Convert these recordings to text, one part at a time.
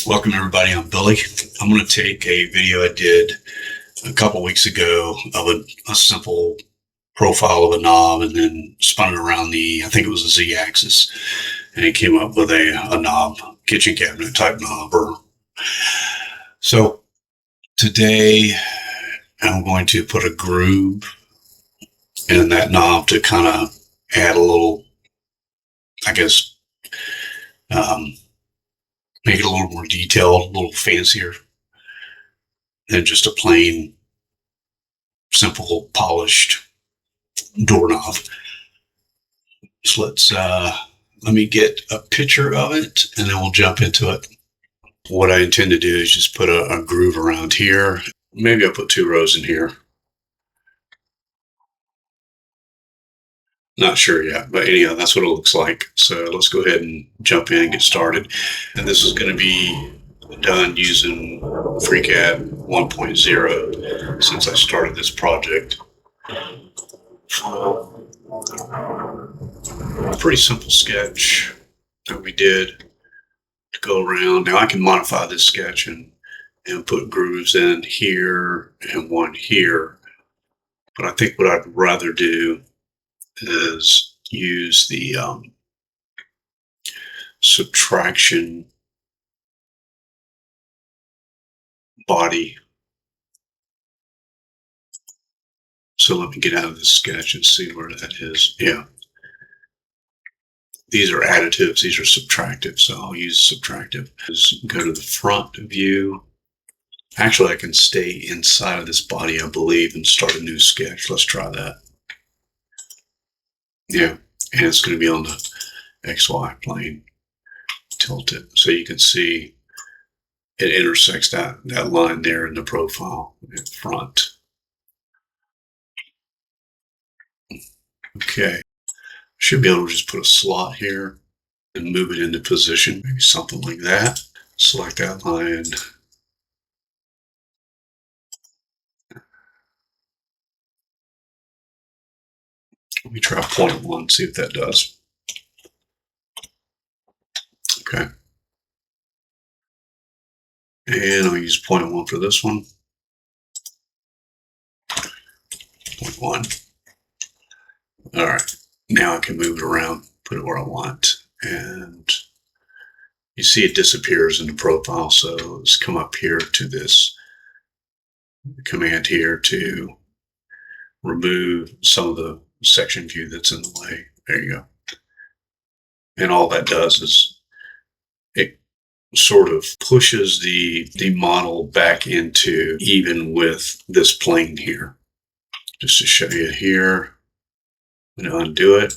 Welcome everybody, I'm Billy. I'm going to take a video I did a couple weeks ago of a simple profile of a knob and then spun it around I think it was a Z-axis, and it came up with a knob, kitchen cabinet type knob. So today I'm going to put a groove in that knob to kind of add a little, I guess, make it a little more detailed, a little fancier than just a plain, simple, polished doorknob. So let me get a picture of it and then we'll jump into it. What I intend to do is just put a groove around here. Maybe I'll put 2 rows in here. Not sure yet, but anyhow, that's what it looks like. So let's go ahead and jump in and get started. And this is going to be done using FreeCAD 1.0 since I started this project. A pretty simple sketch that we did to go around. Now I can modify this sketch and put grooves in here and one here. But I think what I'd rather do is use the subtraction body. So let me get out of this sketch and see where that is. Yeah. These are additives, these are subtractive, so I'll use subtractive. Just go to the front view. Actually, I can stay inside of this body, I believe, and start a new sketch. Let's try that. Yeah, and it's going to be on the XY plane. Tilt it so you can see it intersects that line there in the profile in front. Okay, should be able to just put a slot here and move it into position, maybe something like that. Select that line. Let me try 0.1, see if that does. Okay. And I'll use 0.1 for this one. 0.1. All right. Now I can move it around, put it where I want. And you see it disappears in the profile. So let's come up here to this command here to remove some of the section view that's in the way. There you go. And all that does is it sort of pushes the model back into even with this plane here. Just to show you here, I'm going to undo it.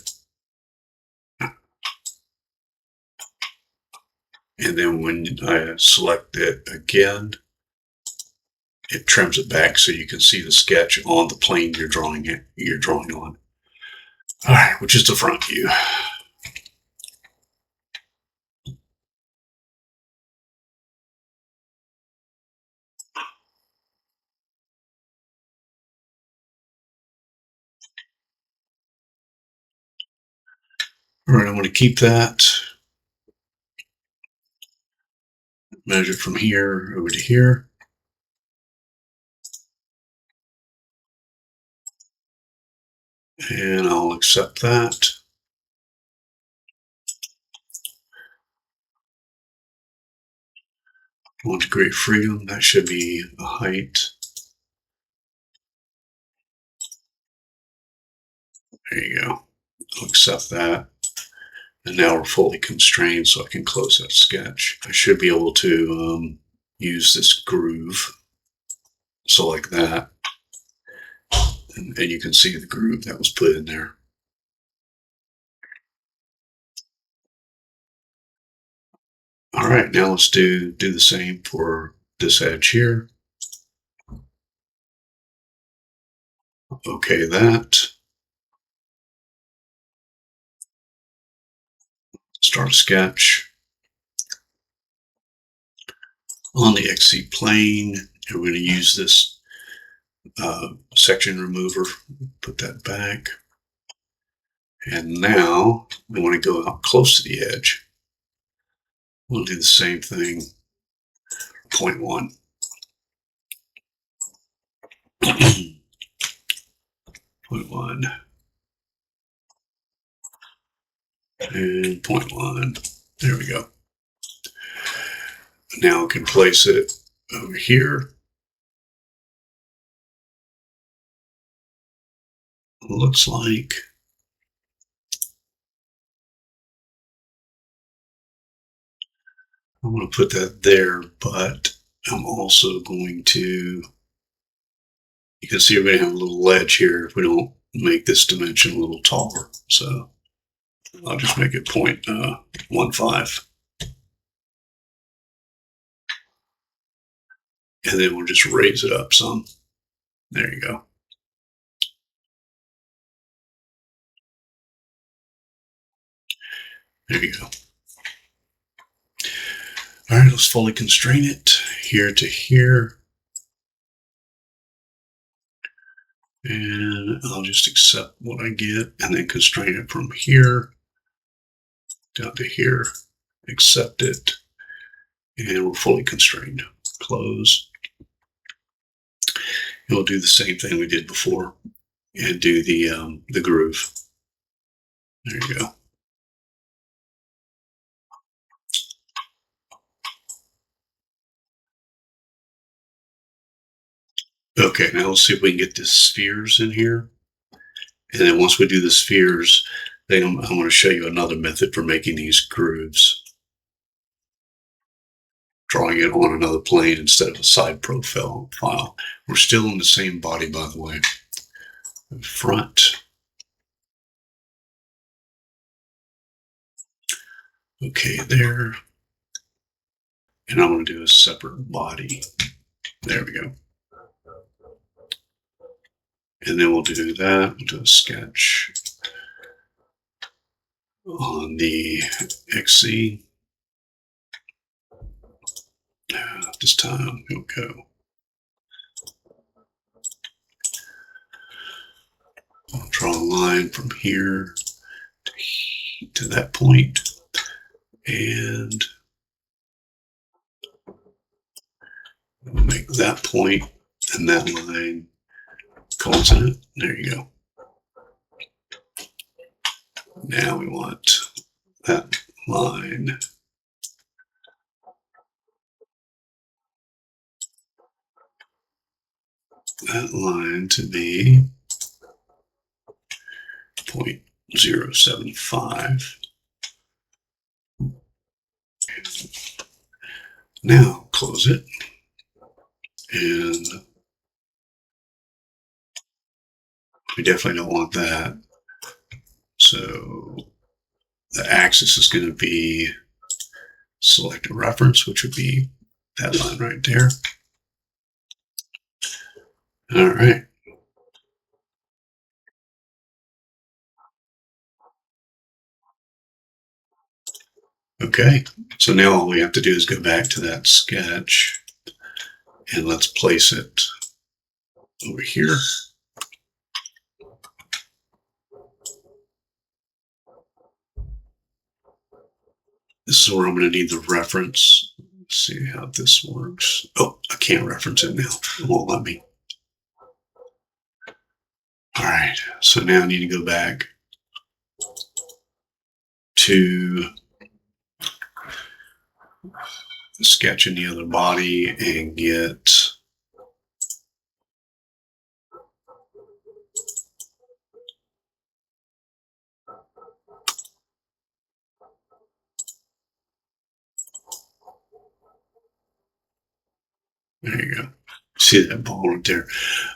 And then when I select it again, it trims it back so you can see the sketch on the plane you're drawing on. All right, which is the front view. All right, I'm going to keep that. Measure from here over to here. And I'll accept that. I want degree of freedom. That should be a height. There you go. I'll accept that. And now we're fully constrained, so I can close that sketch. I should be able to use this groove. So like that. And you can see the groove that was put in there. All right, now let's do the same for this edge here. Okay, that. Start a sketch. On the XC plane, and we're going to use this section remover. Put that back. And now we want to go out close to the edge. We'll do the same thing 0.1. Point 1 and 0.1. There we go. Now I can place it over here. Looks like I'm going to put that there, but I'm also going to, you can see we're going to have a little ledge here if we don't make this dimension a little taller. So I'll just make it 0.15. And then we'll just raise it up some. There you go. There you go. All right, let's fully constrain it here to here. And I'll just accept what I get and then constrain it from here down to here, accept it, and we're fully constrained. Close. And we'll do the same thing we did before and do the groove. There you go. Okay, now let's see if we can get the spheres in here. And then once we do the spheres, then I'm going to show you another method for making these grooves. Drawing it on another plane instead of a side profile file. We're still in the same body, by the way. Front. Okay, there. And I'm going to do a separate body. There we go. And then we'll do that. We'll do a sketch on the XC. This time we'll go. I'll draw a line from here to that point, and we'll make that point and that line coincident. There you go. Now we want that line to be 0.075. Now close it, and we definitely don't want that. So the axis is going to be select a reference, which would be that line right there. All right. Okay, so now all we have to do is go back to that sketch and let's place it over here. This is where I'm going to need the reference. Let's see how this works. Oh, I can't reference it now. It won't let me. All right, so now I need to go back to the sketch in the other body and get there you go. See that ball right there?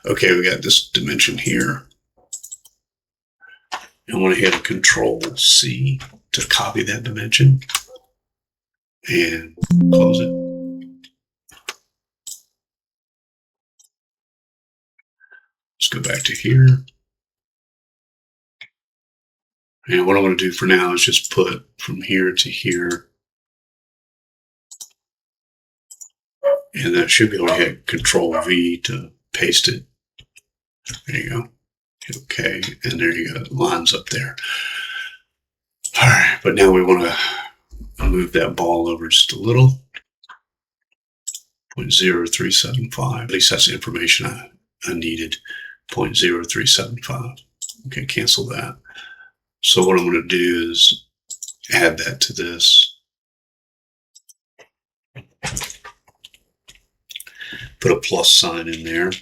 Okay, we got this dimension here. I want to hit Control C to copy that dimension and close it. Let's go back to here. And what I want to do for now is just put from here to here. And that should be able to hit Control V to paste it. There you go. Hit OK. And there you go. It lines up there. All right. But now we want to move that ball over just a little. 0.0375. At least that's the information I needed. 0.0375. Okay, cancel that. So what I'm going to do is add that to this. Put a plus sign in there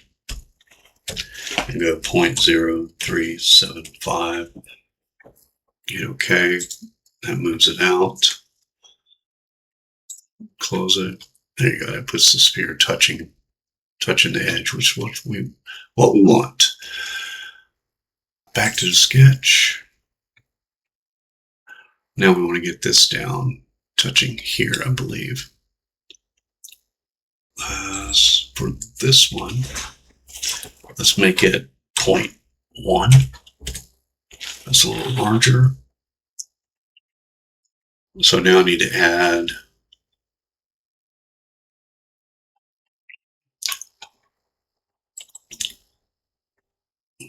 and go 0.0375. Hit OK. That moves it out. Close it. There you go. That puts the sphere touching the edge, which is what we want. Back to the sketch. Now we want to get this down, touching here, I believe. For this one, let's make it 0.1. That's a little larger. So now I need to add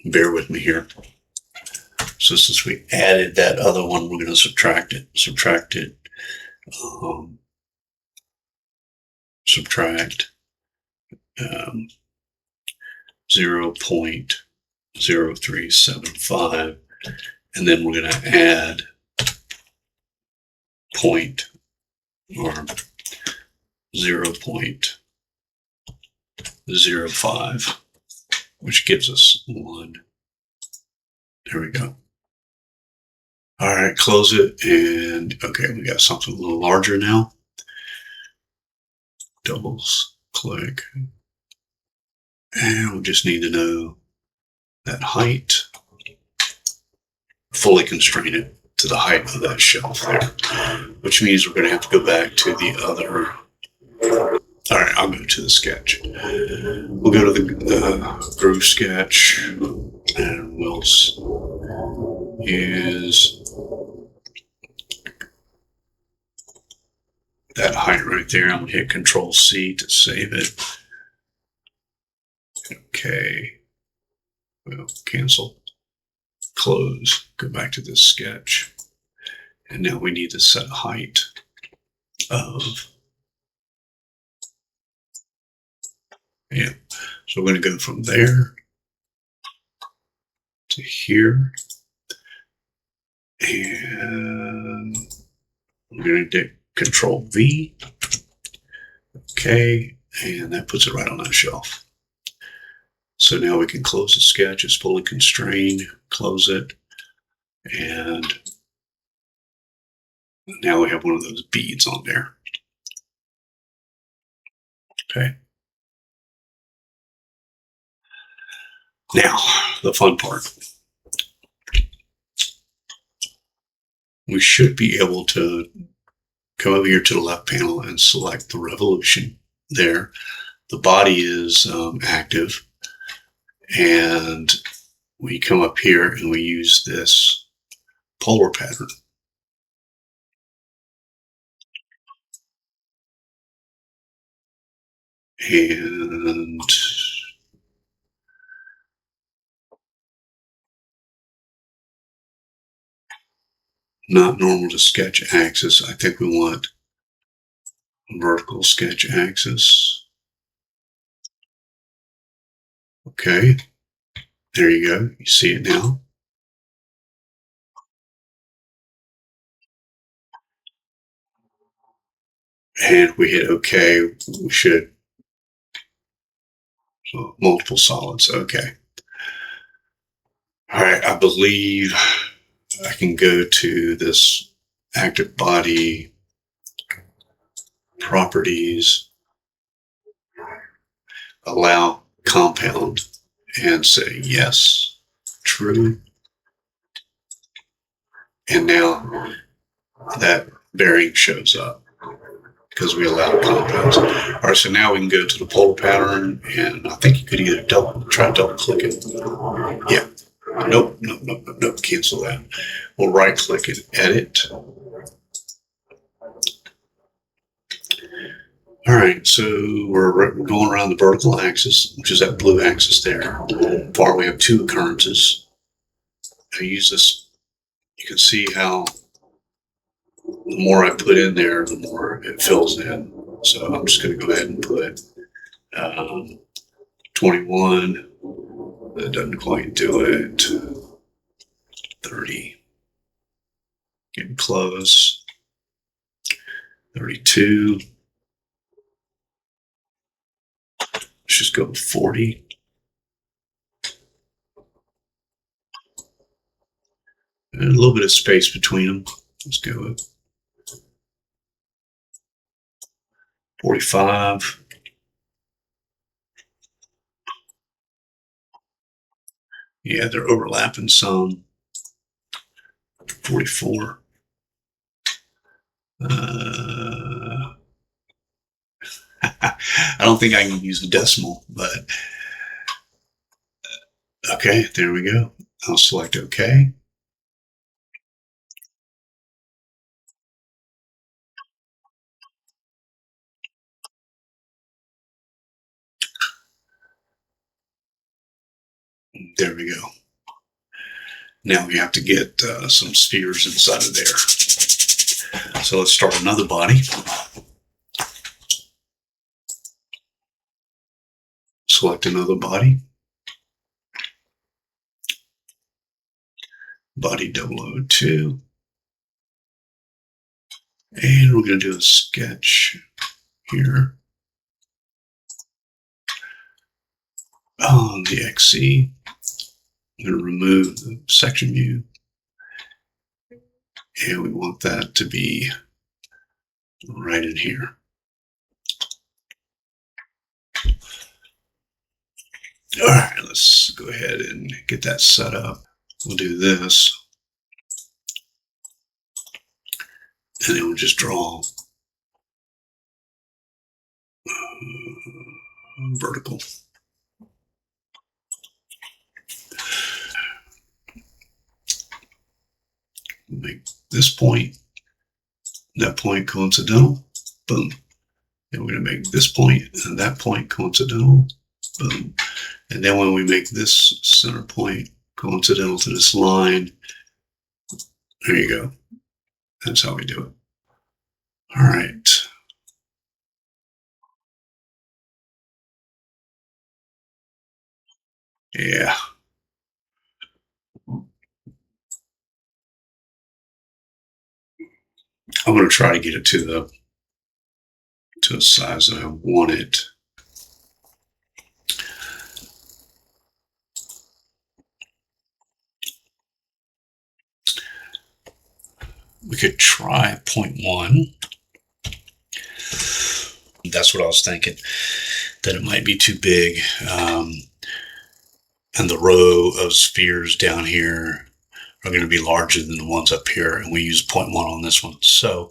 bear with me here. So since we added that other one, we're going to subtract it. Subtract 0.0375, and then we're going to add 0.05, which gives us 1. There we go. All right, close it, and okay, we got something a little larger now. Double click, and we just need to know that height. Fully constrain it to the height of that shelf there, which means we're going to have to go back to the other. All right, I'll go to the sketch. We'll go to the groove sketch, and we'll use that height right there. I'm going to hit Control-C to save it. Okay. We'll cancel. Close. Go back to this sketch. And now we need to set a height of... Yeah. So we're going to go from there to here. And we're going to do Control-V. Okay. And that puts it right on that shelf. So now we can close the sketch. It's fully constrained. Close it. And now we have one of those beads on there. Okay. Now, the fun part. We should be able to come over here to the left panel and select the revolution there. The body is active. And we come up here and we use this polar pattern. And not normal to sketch axis. I think we want vertical sketch axis. Okay, there you go. You see it now. And we hit OK. We should. So multiple solids. Okay. All right. I believe I can go to this active body properties, allow compound, and say yes, true. And now that bearing shows up because we allow compounds. All right, so now we can go to the polar pattern, and I think you could either try double click it. Yeah. Nope, cancel that. We'll right click it, edit. All right, so we're going around the vertical axis, which is that blue axis there. Far we have 2 occurrences. I use this. You can see how the more I put in there, the more it fills in. So I'm just going to go ahead and put 21. That doesn't quite do it. 30. Getting close. 32. Let's just go with 40. And a little bit of space between them. Let's go with 45. Yeah, they're overlapping some. 44. I don't think I can use a decimal, but okay, there we go. I'll select OK. There we go. Now we have to get some spheres inside of there. So let's start another body. Select another body. Body 002. And we're going to do a sketch here on the XC. I'm going to remove the section view. And we want that to be right in here. All right, let's go ahead and get that set up. We'll do this. And then we'll just draw vertical. Make this point, that point coincidental, boom. And we're going to make this point and that point coincidental, boom. And then when we make this center point coincidental to this line, there you go. That's how we do it. All right. Yeah. I'm going to try to get it to the size that I want it. We could try 0.1. That's what I was thinking, that it might be too big. And the row of spheres down here are going to be larger than the ones up here. And we use 0.1 on this one. So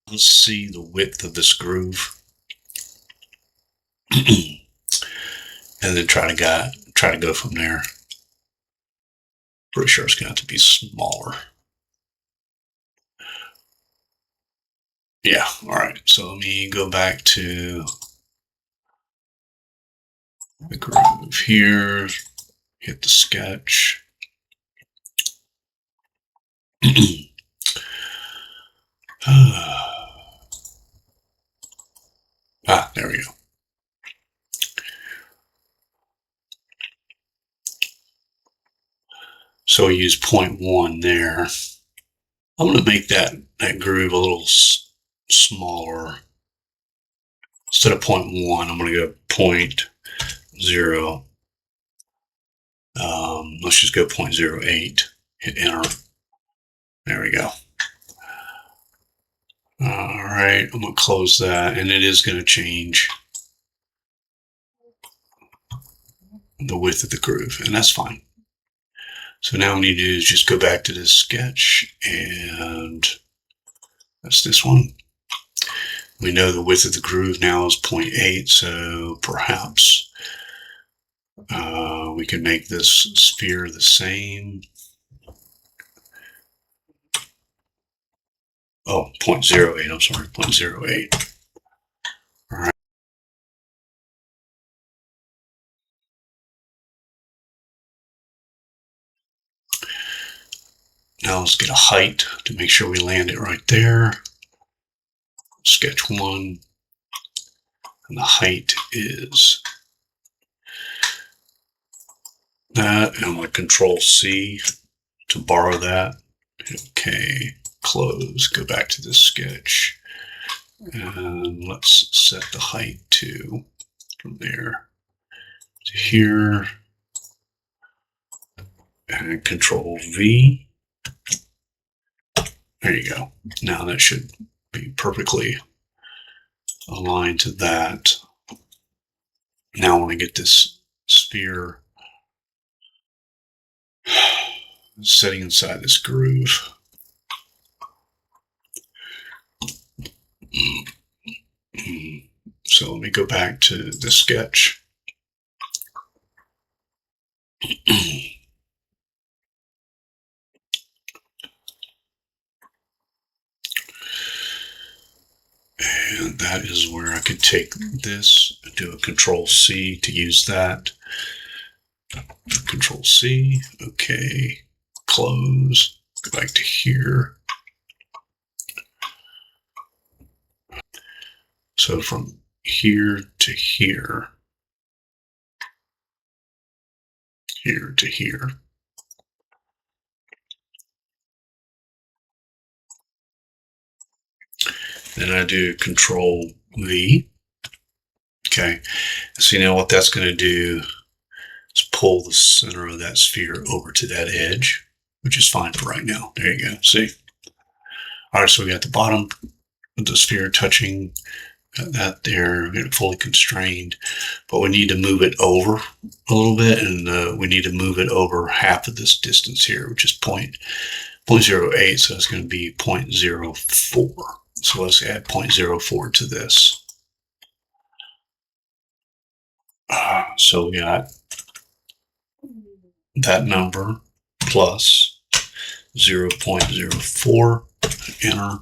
let's see the width of this groove. And then try to go from there. Pretty sure it's going to have to be smaller. Yeah, all right. So let me go back to the groove here, hit the sketch. There we go. So we use 0.1 there. I'm going to make that groove a little smaller. Instead of 0.1, I'm going to go 0.0. Let's just go 0.08. Hit enter. There we go. All right, I'm going to close that, and it is going to change the width of the groove, and that's fine. So now what we need to do is just go back to this sketch, and that's this one. We know the width of the groove now is 0.8, so perhaps we can make this sphere the same. Oh, 0.08, I'm sorry, 0.08. All right. Now let's get a height to make sure we land it right there. Sketch 1. And the height is that. And I'm going to Control C to borrow that. Okay, close, go back to this sketch. And let's set the height to from there to here. And Control V. There you go. Now that should be perfectly aligned to that. Now I want to get this sphere setting inside this groove. So let me go back to the sketch. And that is where I could take this and do a Control C to use that. Control C, okay, close, go back to here. So from here to here, here to here. Then I do Control V. Okay, so now what that's going to do is pull the center of that sphere over to that edge, which is fine for right now. There you go, see? All right, so we got the bottom of the sphere touching that there, get it fully constrained, but we need to move it over a little bit, and we need to move it over half of this distance here, which is 0.08, so it's going to be 0.04. So let's add 0.04 to this. So we got that number plus 0.04, enter,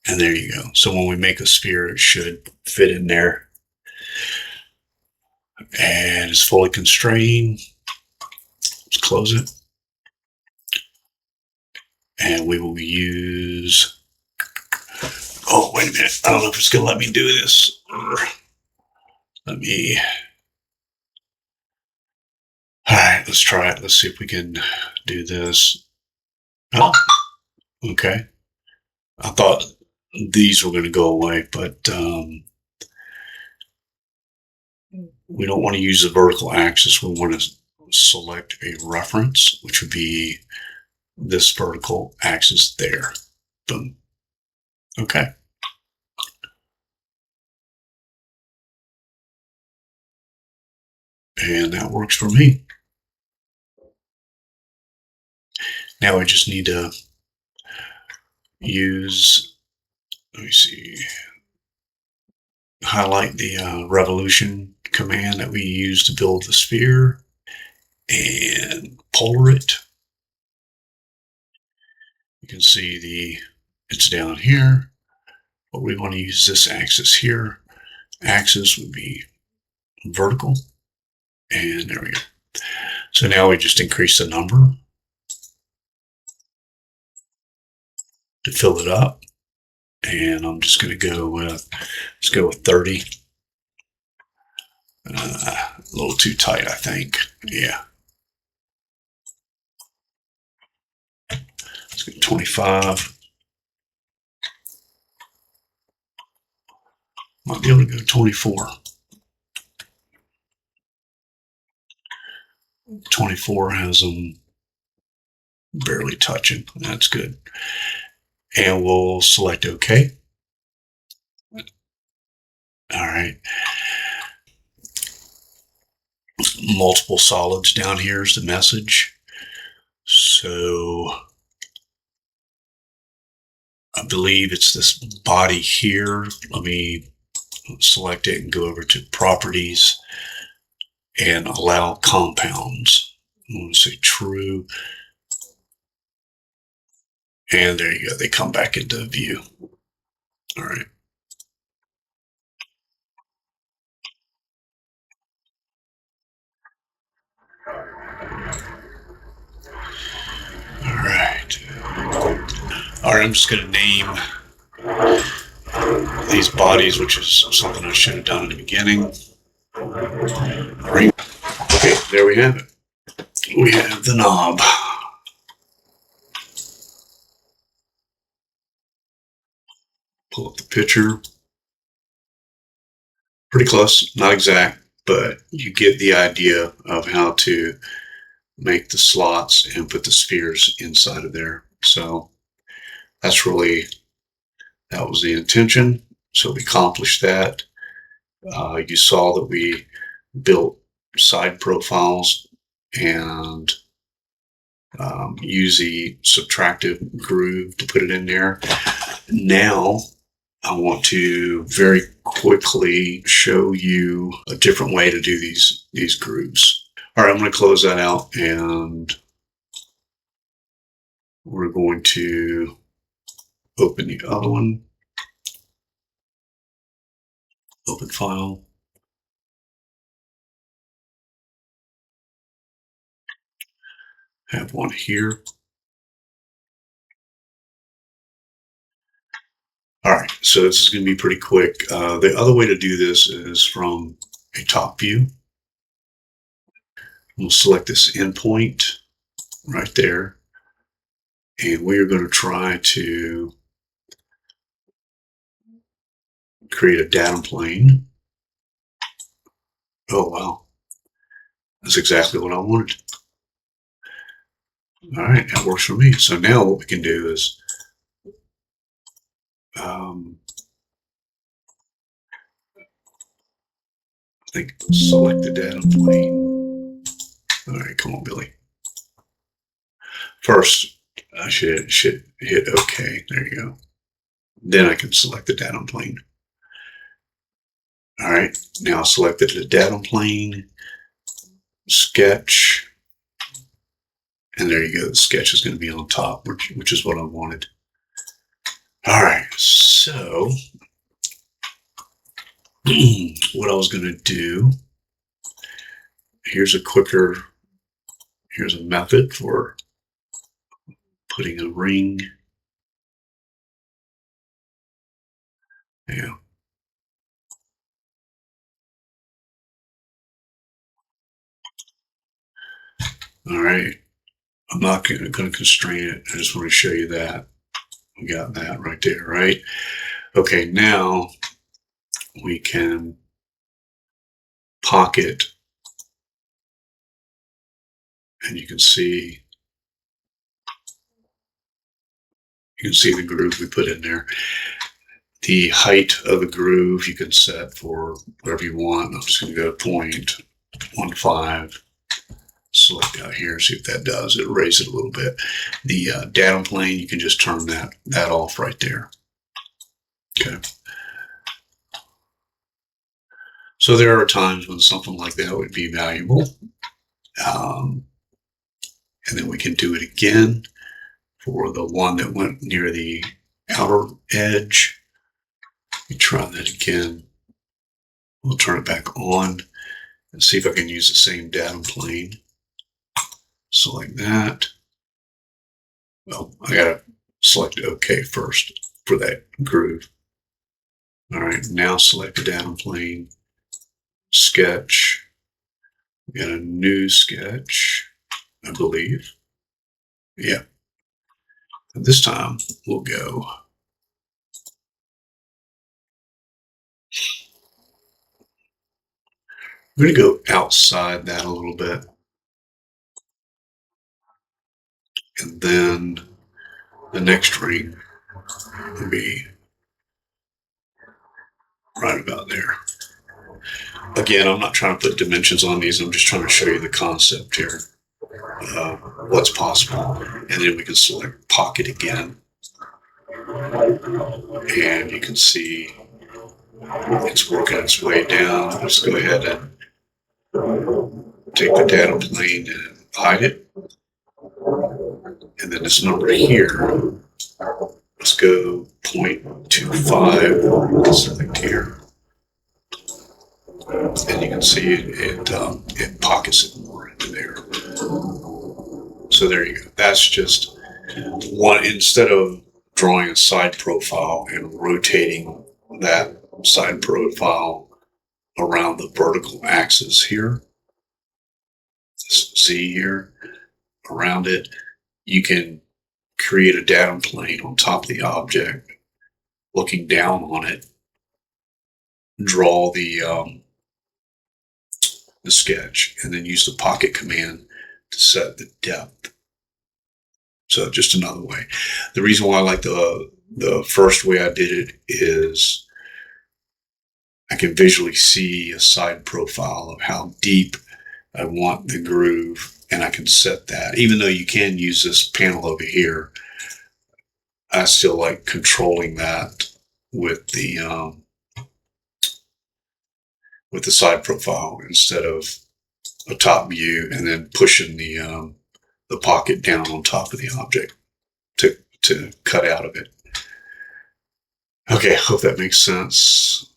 and there you go. So when we make a sphere, it should fit in there. And it's fully constrained. Let's close it. And we will use, oh, wait a minute. I don't know if it's going to let me do this. Let me, all right, let's try it. Let's see if we can do this. Oh, okay. I thought these were going to go away, but we don't want to use the vertical axis. We want to select a reference, which would be this vertical axis there. Boom. Okay. And that works for me. Now I just need to use, let me see, highlight the revolution command that we use to build the sphere and polar it. You can see it's down here, but we want to use this axis here. Axis would be vertical, and there we go. So now we just increase the number to fill it up, and I'm just going to go with, let's go with 30. A little too tight, I think. Yeah. Let's go 25. Might be able to go 24. 24 has them barely touching. That's good. And we'll select OK. All right. Multiple solids down here is the message. So I believe it's this body here. Let me select it and go over to properties and allow compounds. I'm going to say true. And there you go. They come back into view. All right. All right. All right. I'm just going to name these bodies, which is something I should have done in the beginning. Right. Okay, there we have it. We have the knob. Pull up the picture. Pretty close, not exact, but you get the idea of how to make the slots and put the spheres inside of there. So that's really, that was the intention. So we accomplished that. You saw that we built side profiles and use the subtractive groove to put it in there. Now I want to very quickly show you a different way to do these grooves. All right, I'm going to close that out, and we're going to open the other one. Open file. Have one here. All right, so this is going to be pretty quick. The other way to do this is from a top view. We'll select this endpoint right there, and we are going to try to create a datum plane. Oh, wow. That's exactly what I wanted. All right, that works for me. So now what we can do is I think select the datum plane. All right, come on, Billy. First, I should hit OK. There you go. Then I can select the datum plane. All right, now select the datum plane, sketch, and there you go. The sketch is going to be on top, which is what I wanted. All right, so what I was going to do, here's a method for putting a ring. Yeah. All right. I'm not going to constrain it. I just want to show you that. We got that right there, right? Okay, now we can pocket, and you can see the groove we put in there. The height of the groove you can set for whatever you want. I'm just going to go 0.15. Select out here, see if that does. It raise it a little bit. The datum plane, you can just turn that off right there. Okay. So there are times when something like that would be valuable. And then we can do it again for the one that went near the outer edge. We try that again. We'll turn it back on and see if I can use the same datum plane. Select that. Well, I gotta select OK first for that groove. All right, now select the datum plane, sketch. We got a new sketch, I believe. Yeah. And this time we'll go. I'm going to go outside that a little bit. And then the next ring will be right about there. Again, I'm not trying to put dimensions on these. I'm just trying to show you the concept here. What's possible. And then we can select pocket again. And you can see it's working its way down. Let's go ahead and take the datum plane and hide it. And then this number here, let's go 0.25, select here. And you can see it pockets it more into there. So there you go. That's just one, instead of drawing a side profile and rotating that side profile around the vertical axis here, this Z here, around it, you can create a datum plane on top of the object, looking down on it, draw the sketch, and then use the pocket command to set the depth. So just another way. The reason why I like the first way I did it is I can visually see a side profile of how deep I want the groove, and I can set that. Even though you can use this panel over here, I still like controlling that with the side profile instead of a top view and then pushing the pocket down on top of the object to cut out of it. Okay, hope that makes sense.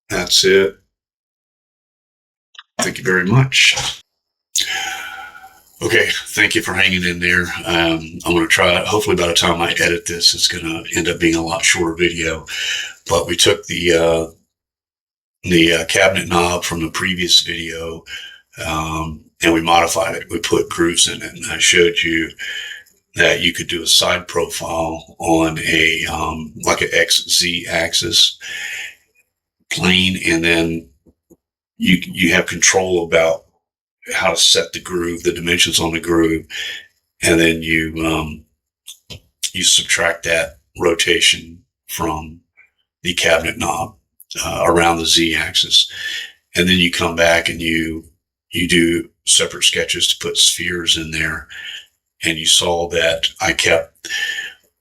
That's it. Thank you very much. Okay, thank you for hanging in there. I'm going to try, hopefully by the time I edit this, it's going to end up being a lot shorter video. But we took the cabinet knob from the previous video, and we modified it. We put grooves in it, and I showed you that you could do a side profile on a like an XZ axis plane, and then you have control about how to set the groove, the dimensions on the groove, and then you subtract that rotation from the cabinet knob around the Z axis, and then you come back and you do separate sketches to put spheres in there. And you saw that I kept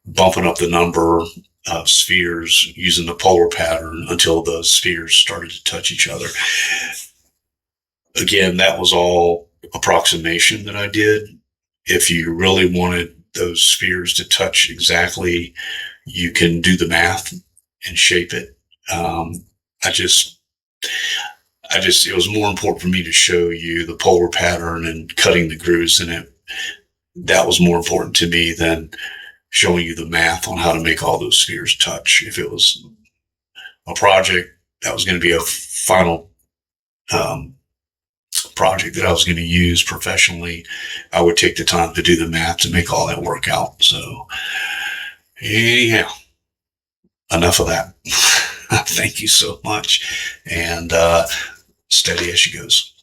bumping up the number of spheres using the polar pattern until the spheres started to touch each other. Again, that was all approximation that I did. If you really wanted those spheres to touch exactly, you can do the math and shape it. It was more important for me to show you the polar pattern and cutting the grooves in it. That was more important to me than showing you the math on how to make all those spheres touch. If it was a project that was going to be a final project that I was going to use professionally, I would take the time to do the math to make all that work out. So anyhow, enough of that. Thank you so much, and steady as she goes.